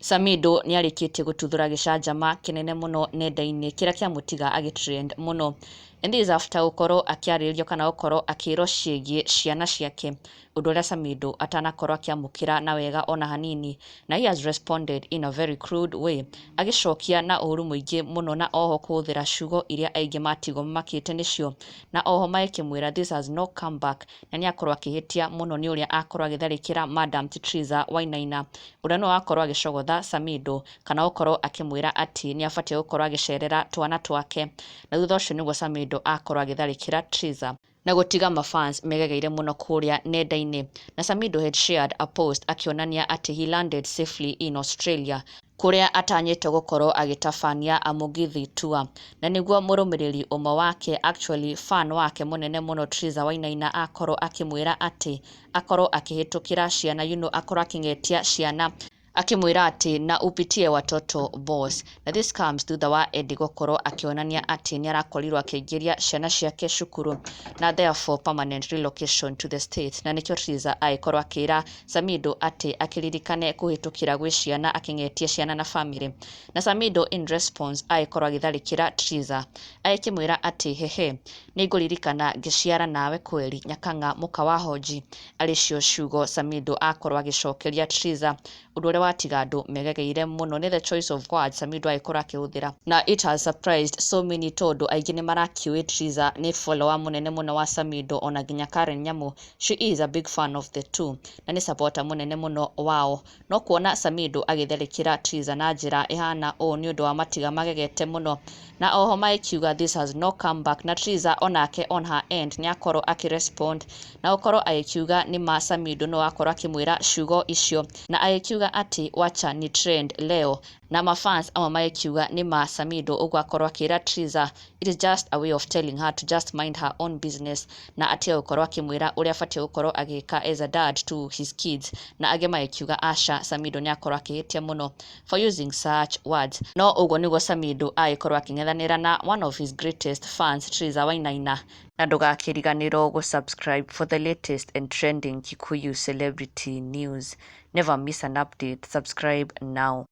Samidoh niarĩkĩtie gũtuthũra gĩcanjama kĩnene mũno nenda-inĩ kĩrĩa kĩamũtiga agĩtrend mũno. And this is after gũkorwo akĩarĩrio kana gũkorwo akĩrwo ciĩgiĩ ciana ciake, ũndũ ũrĩa Samidoh atanakorwo akĩamũkĩra na wega ona hanini, na he has responded in a very crude way, agĩcokia na ũru mũingĩ mũno, na oho kũhũthĩra ciugo iria aingĩ matigwo makĩte nĩcio, na oho makĩmwĩra this has no comeback, na nĩakorwo akĩhĩtia mũno nĩ ũrĩa akorwo agĩtharĩkĩra Madam Triza Wainaina, ũrĩa no akorwo agĩcogotha Samidoh kana gũkorwo akĩmwĩra atĩ nĩabatiĩ gũkorwo agĩcerera twana twake, na thutha ũcio nĩguo Samidoh akorwo agĩtharĩkĩra Triza na gũtiga mafans megegeire mũno kũrĩa nenda-inĩ. Na Samidoh had shared a post akĩonania atĩ he landed safely in Australia, kũrĩa atanyĩte gũkorwo agĩtabania a mũgithi tour, na nĩguo mũrũmĩrĩri ũmwe wake, actually fan wake mũnene mũno Triza Wainaina akorwo akĩmwĩra atĩ akorwo akĩhĩtũkĩra ciana, akorwo akĩng'etia ciana, akĩmwĩra atĩ na upitie watoto boss. Na this comes thutha wa Eddy gũkorwo akĩonania atĩ nĩarakorirwo akĩingĩria ciana ciake cukuru na therefore permanent relocation to the States, na nĩkĩo Triza agĩkorwo akĩra Samidoh atĩ akĩririkane kũhĩtũkĩra gwĩ ciana, akĩng'etie ciana na family. Na Samidoh in response agĩkorwo agĩtharĩkĩra Triza, agĩkĩmwĩra atĩ hehe, nĩngũririkana ngĩciara nawe kweri Nyakang'a mũka wa Hoji, arĩcio ciugo Samidoh akorwo agĩcokeria Triza, ũndũ ũrĩa watiga andũ megegeire mũno. Nĩ the choice of words Samidoh agĩkorwo akĩhũthĩra, na it has surprised so many, tondũ aingĩ nĩ marakiũĩ Triza nĩ follower mũnene mũno wa Samidoh, ona nginya Karen Nyamu, she is a big fan of the two, na nĩ supporter mũnene mũno wao. No kuona Samidoh agĩtharĩkĩra Triza na njĩra ĩhana ũũ nĩ ũndũ wa matiga magegete mũno, na oho magĩkiuga this has no comeback, na Triza onake on her end nĩakorwo akĩrespond na gũkorwo agĩkiuga nĩ ma Samidoh no akorwo akĩmwĩra ciugo icio, na agĩkiuga atĩ wacha ni trend leo, na mafans amwe magĩkiuga nĩ ma Samidoh, ũguo akorwo akĩra Triza it is just a way of telling her to just mind her own business, na atige gũkorwo akĩmwĩra ũrĩa abatiĩ gũkorwo agĩka as a dad to his kids. Na angĩ magĩkiuga aca, Samidoh nĩakorwo akĩhĩtia mũno for using such words. No ũguo nĩguo Samidoh agĩkorwo akĩng'ethanĩra na one of his greatest fans, Triza Wainaina. Na ndũgakĩriganĩrwo gũsubscribe for the latest and trending Kikuyu celebrity news. Never miss an update. Subscribe now.